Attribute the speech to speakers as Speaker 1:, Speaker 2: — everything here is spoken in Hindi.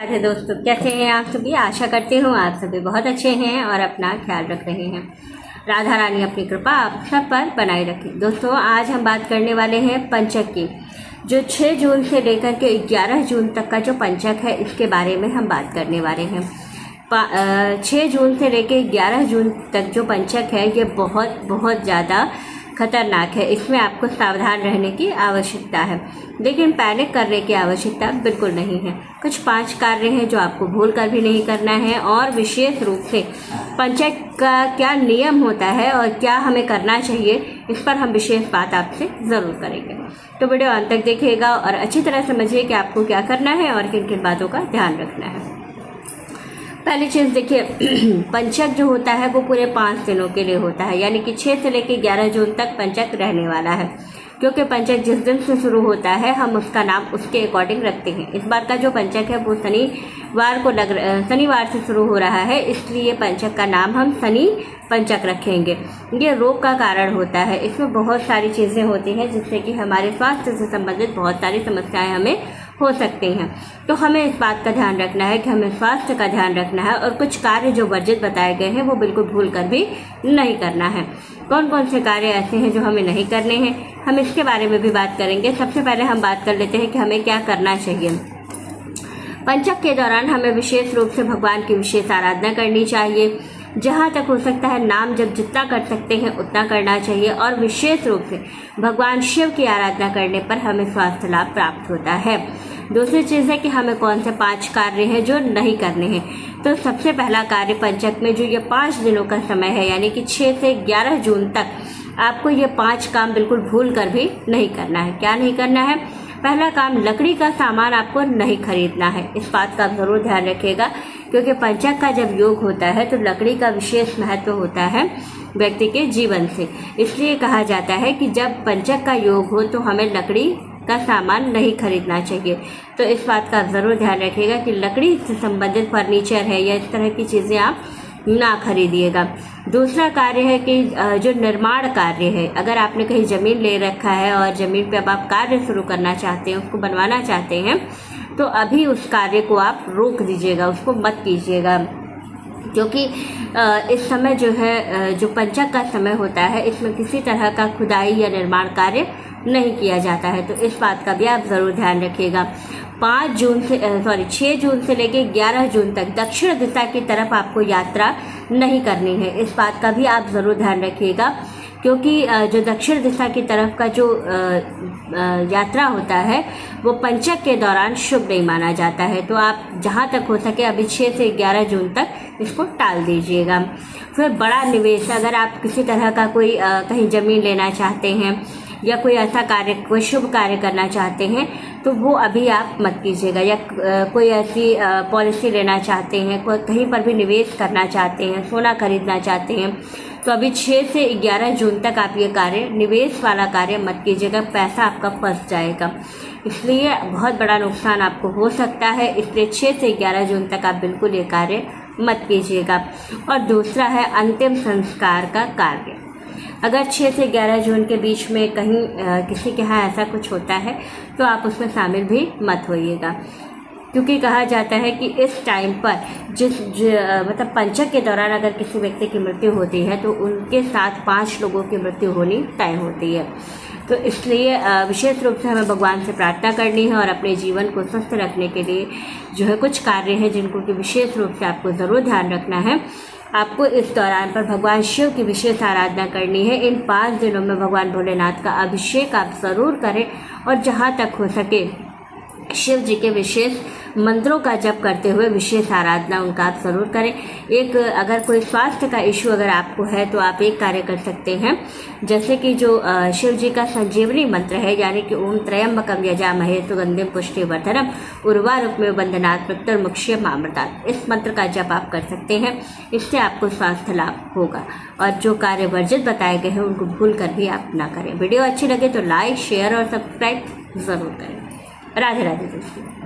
Speaker 1: राधे दोस्तों, कैसे हैं आप सभी। आशा करती हूँ आप सभी बहुत अच्छे हैं और अपना ख्याल रख रहे हैं। राधा रानी अपनी कृपा आप सब पर बनाए रखें। दोस्तों, आज हम बात करने वाले हैं पंचक की। जो 6 जून से लेकर के 11 जून तक का जो पंचक है, इसके बारे में हम बात करने वाले हैं। 6 जून से लेकर 11 जून तक जो पंचक है, ये बहुत ज़्यादा खतरनाक है। इसमें आपको सावधान रहने की आवश्यकता है, लेकिन पैनिक करने की आवश्यकता बिल्कुल नहीं है। कुछ 5 कार्य हैं जो आपको भूल कर भी नहीं करना है, और विशेष रूप से पंचक का क्या नियम होता है और क्या हमें करना चाहिए, इस पर हम विशेष बात आपसे ज़रूर करेंगे। तो वीडियो अंत तक देखिएगा और अच्छी तरह समझिए कि आपको क्या करना है और किन किन बातों का ध्यान रखना है। पहली चीज़ देखिए, पंचक जो होता है वो पूरे 5 दिनों के लिए होता है, यानी कि 6 से लेकर 11 जून तक पंचक रहने वाला है। क्योंकि पंचक जिस दिन से शुरू होता है, हम उसका नाम उसके अकॉर्डिंग रखते हैं। इस बार का जो पंचक है वो शनिवार से शुरू हो रहा है, इसलिए पंचक का नाम हम शनि पंचक रखेंगे। ये रोग का कारण होता है। इसमें बहुत सारी चीज़ें होती हैं जिससे कि हमारे स्वास्थ्य से संबंधित बहुत सारी समस्याएं हमें हो सकती हैं। तो हमें इस बात का ध्यान रखना है कि हमें स्वास्थ्य का ध्यान रखना है, और कुछ कार्य जो वर्जित बताए गए हैं वो बिल्कुल भूल कर भी नहीं करना है। कौन कौन से कार्य ऐसे हैं जो हमें नहीं करने हैं, हम इसके बारे में भी बात करेंगे। सबसे पहले हम बात कर लेते हैं कि हमें क्या करना चाहिए। पंचक के दौरान हमें विशेष रूप से भगवान की विशेष आराधना करनी चाहिए। जहाँ तक हो सकता है नाम जब जितना कर सकते हैं उतना करना चाहिए, और विशेष रूप से भगवान शिव की आराधना करने पर हमें स्वास्थ्य लाभ प्राप्त होता है। दूसरी चीज़ है कि हमें कौन से 5 कार्य हैं जो नहीं करने हैं। तो सबसे पहला कार्य पंचक में जो ये 5 दिनों का समय है, यानी कि 6 से 11 जून तक आपको ये 5 काम बिल्कुल भूल कर भी नहीं करना है। क्या नहीं करना है? पहला काम, लकड़ी का सामान आपको नहीं खरीदना है। इस बात का ज़रूर ध्यान रखिएगा, क्योंकि पंचक का जब योग होता है तो लकड़ी का विशेष महत्व होता है व्यक्ति के जीवन से। इसलिए कहा जाता है कि जब पंचक का योग हो तो हमें लकड़ी का सामान नहीं खरीदना चाहिए। तो इस बात का ज़रूर ध्यान रखिएगा कि लकड़ी से संबंधित फर्नीचर है या इस तरह की चीज़ें आप ना खरीदिएगा। दूसरा कार्य है कि जो निर्माण कार्य है, अगर आपने कहीं ज़मीन ले रखा है और ज़मीन पे अब आप कार्य शुरू करना चाहते हैं, उसको बनवाना चाहते हैं, तो अभी उस कार्य को आप रोक दीजिएगा, उसको मत कीजिएगा। क्योंकि इस समय जो है, जो पंचक का समय होता है, इसमें किसी तरह का खुदाई या निर्माण कार्य नहीं किया जाता है। तो इस बात का भी आप ज़रूर ध्यान रखिएगा। 6 जून से लेकर 11 जून तक दक्षिण दिशा की तरफ आपको यात्रा नहीं करनी है। इस बात का भी आप ज़रूर ध्यान रखिएगा, क्योंकि जो दक्षिण दिशा की तरफ का जो यात्रा होता है वो पंचक के दौरान शुभ नहीं माना जाता है। तो आप जहाँ तक हो सके अभी 6 से 11 जून तक इसको टाल दीजिएगा। फिर बड़ा निवेश, अगर आप किसी तरह का कोई कहीं ज़मीन लेना चाहते हैं या कोई ऐसा कार्य, कोई शुभ कार्य करना चाहते हैं, तो वो अभी आप मत कीजिएगा। या कोई ऐसी पॉलिसी लेना चाहते हैं, कोई कहीं पर भी निवेश करना चाहते हैं, सोना खरीदना चाहते हैं, तो अभी 6 से 11 जून तक आप ये कार्य, निवेश वाला कार्य मत कीजिएगा। पैसा आपका फंस जाएगा, इसलिए बहुत बड़ा नुकसान आपको हो सकता है। इसलिए 6 से 11 जून तक आप बिल्कुल ये कार्य मत कीजिएगा। और दूसरा है अंतिम संस्कार का कार्य। अगर 6 से 11 जून के बीच में कहीं किसी के यहाँ ऐसा कुछ होता है तो आप उसमें शामिल भी मत होइएगा, क्योंकि कहा जाता है कि इस टाइम पर मतलब पंचक के दौरान अगर किसी व्यक्ति की मृत्यु होती है तो उनके साथ 5 लोगों की मृत्यु होनी तय होती है। तो इसलिए विशेष रूप से हमें भगवान से प्रार्थना करनी है, और अपने जीवन को स्वस्थ रखने के लिए जो है कुछ कार्य हैं जिनको कि विशेष रूप से आपको ज़रूर ध्यान रखना है। आपको इस दौरान पर भगवान शिव की विशेष आराधना करनी है। इन 5 दिनों में भगवान भोलेनाथ का अभिषेक आप ज़रूर करें, और जहाँ तक हो सके शिव जी के विशेष मंत्रों का जप करते हुए विशेष आराधना उनका आप ज़रूर करें। एक अगर कोई स्वास्थ्य का इशू अगर आपको है तो आप एक कार्य कर सकते हैं, जैसे कि जो शिव जी का संजीवनी मंत्र है, यानी कि ओम त्र्यंबकम यजामहे सुगंधिम पुष्टिवर्धनम उर्वारुकमिव बंधनात् मृत्युर्मुक्षीयमामृतात् अमृतात्। इस मंत्र का जप आप कर सकते हैं, इससे आपको स्वास्थ्य लाभ होगा। और जो कार्य वर्जित बताए गए हैं उनको भूल कर भी आप ना करें। वीडियो अच्छी लगे तो लाइक, शेयर और सब्सक्राइब ज़रूर करें। राधे राधे दोस्तों।